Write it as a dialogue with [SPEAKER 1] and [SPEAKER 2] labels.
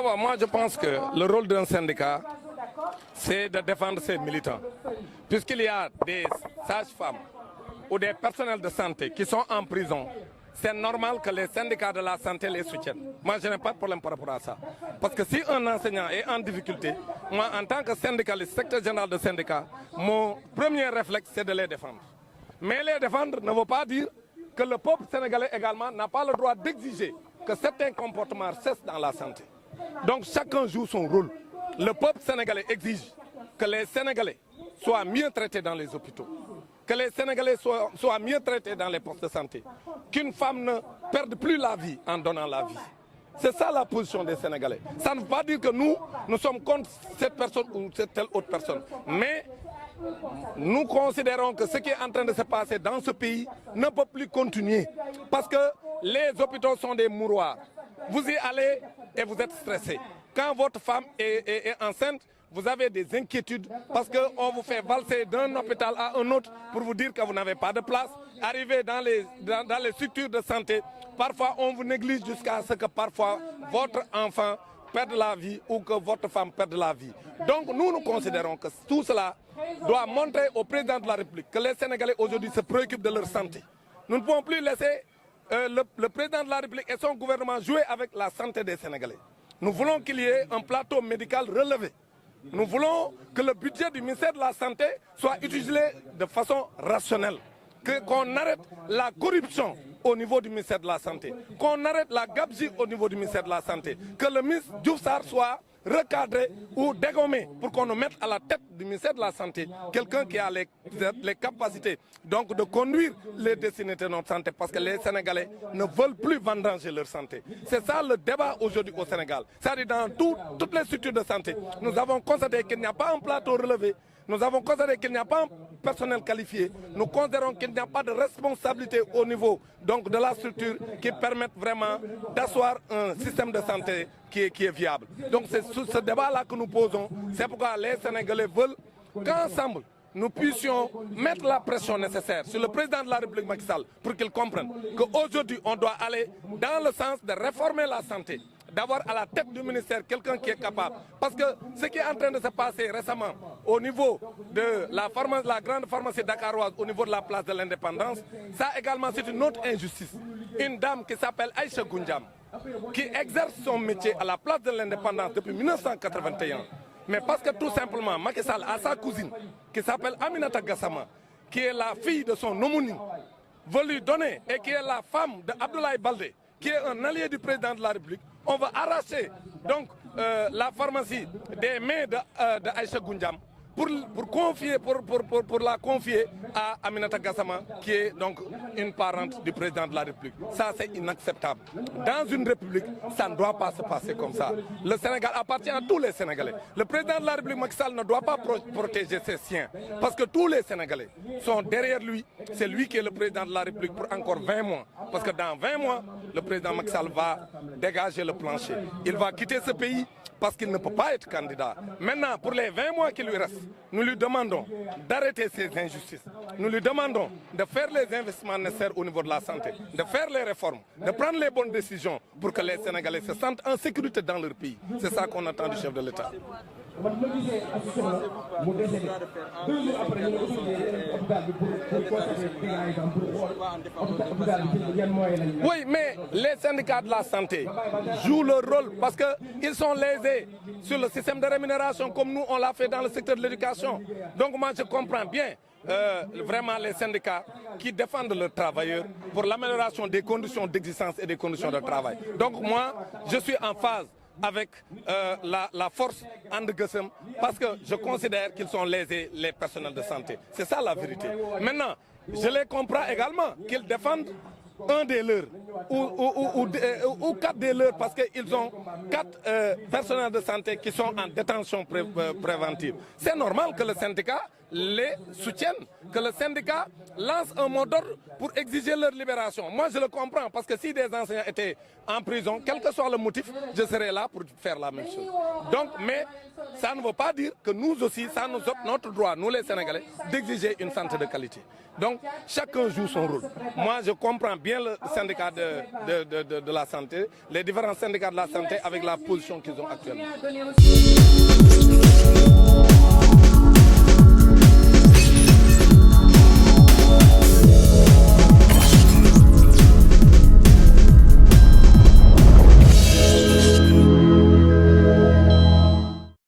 [SPEAKER 1] D'abord, moi je pense que le rôle d'un syndicat, c'est de défendre ses militants. Puisqu'il y a des sages-femmes ou des personnels de santé qui sont en prison, c'est normal que les syndicats de la santé les soutiennent. Moi, je n'ai pas de problème par rapport à ça. Parce que si un enseignant est en difficulté, moi, en tant que syndicaliste, secrétaire général de syndicat, mon premier réflexe, c'est de les défendre. Mais les défendre ne veut pas dire que le peuple sénégalais également n'a pas le droit d'exiger que certains comportements cessent dans la santé. Donc, chacun joue son rôle. Le peuple sénégalais exige que les Sénégalais soient mieux traités dans les hôpitaux, que les Sénégalais soient mieux traités dans les postes de santé, qu'une femme ne perde plus la vie en donnant la vie. C'est ça la position des Sénégalais. Ça ne veut pas dire que nous sommes contre cette personne ou cette telle autre personne. Mais nous considérons que ce qui est en train de se passer dans ce pays ne peut plus continuer. Parce que les hôpitaux sont des mouroirs. Vous y allez et vous êtes stressé. Quand votre femme est enceinte, vous avez des inquiétudes parce qu'on vous fait valser d'un hôpital à un autre pour vous dire que vous n'avez pas de place. Arrivé dans les structures de santé, parfois on vous néglige jusqu'à ce que parfois votre enfant perde la vie ou que votre femme perde la vie. Donc nous considérons que tout cela doit montrer au président de la République que les Sénégalais aujourd'hui se préoccupent de leur santé. Nous ne pouvons plus laisser le président de la République et son gouvernement jouer avec la santé des Sénégalais. Nous voulons qu'il y ait un plateau médical relevé. Nous voulons que le budget du ministère de la Santé soit utilisé de façon rationnelle. Qu'on arrête la corruption au niveau du ministère de la Santé. Qu'on arrête la gabegie au niveau du ministère de la Santé. Que le ministre Diouf Sarr soit recadré ou dégommé pour qu'on nous mette à la tête du ministère de la Santé quelqu'un qui a les capacités donc de conduire les destinées de notre santé parce que les Sénégalais ne veulent plus vendanger leur santé. C'est ça le débat aujourd'hui au Sénégal. C'est-à-dire dans toutes les structures de santé, nous avons constaté qu'il n'y a pas un plateau relevé. Nous avons constaté qu'il n'y a pas un personnel qualifié. Nous considérons qu'il n'y a pas de responsabilité au niveau donc, de la structure qui permette vraiment d'asseoir un système de santé qui est viable. Donc c'est sur ce débat-là que nous posons. C'est pourquoi les Sénégalais veulent qu'ensemble, nous puissions mettre la pression nécessaire sur le président de la République Macky Sall pour qu'il comprenne qu'aujourd'hui, on doit aller dans le sens de réformer la santé, d'avoir à la tête du ministère quelqu'un qui est capable. Parce que ce qui est en train de se passer récemment au niveau de la grande pharmacie dakaroise, au niveau de la place de l'Indépendance, ça également c'est une autre injustice. Une dame qui s'appelle Aïcha Goundiam, qui exerce son métier à la place de l'Indépendance depuis 1981. Mais parce que tout simplement, Macky Sall a sa cousine, qui s'appelle Aminata Gassama, qui est la fille de son homonyme, veut lui donner, et qui est la femme d'Abdoulaye Baldé, qui est un allié du président de la République, on va arracher donc la pharmacie des mains de Aïcha Goundiam pour la confier à Aminata Gassama, qui est donc une parente du président de la République. Ça, c'est inacceptable. Dans une République, ça ne doit pas se passer comme ça. Le Sénégal appartient à tous les Sénégalais. Le président de la République, Macky Sall, ne doit pas protéger ses siens. Parce que tous les Sénégalais sont derrière lui. C'est lui qui est le président de la République pour encore 20 mois. Parce que dans 20 mois, le président Macky Sall va dégager le plancher. Il va quitter ce pays parce qu'il ne peut pas être candidat. Maintenant, pour les 20 mois qui lui restent, nous lui demandons d'arrêter ces injustices. Nous lui demandons de faire les investissements nécessaires au niveau de la santé, de faire les réformes, de prendre les bonnes décisions pour que les Sénégalais se sentent en sécurité dans leur pays. C'est ça qu'on attend du chef de l'État. Oui, mais les syndicats de la santé jouent leur rôle parce qu'ils sont lésés sur le système de rémunération comme nous on l'a fait dans le secteur de l'éducation. Donc moi je comprends bien vraiment les syndicats qui défendent leurs travailleurs pour l'amélioration des conditions d'existence et des conditions de travail. Donc moi je suis en phase avec la force Andegessem parce que je considère qu'ils sont lésés les personnels de santé. C'est ça la vérité. Maintenant, je les comprends également qu'ils défendent un des leurs ou 4 des leurs parce qu'ils ont 4 personnels de santé qui sont en détention préventive. C'est normal que le syndicat les soutienne, que le syndicat lance un mot d'ordre pour exiger leur libération. Moi, je le comprends, parce que si des enseignants étaient en prison, quel que soit le motif, je serais là pour faire la même chose. Donc, mais ça ne veut pas dire que nous aussi, ça nous ôte notre droit, nous les Sénégalais, d'exiger une santé de qualité. Donc, chacun joue son rôle. Moi, je comprends bien le syndicat de la santé, les différents syndicats de la santé avec la position qu'ils ont actuellement.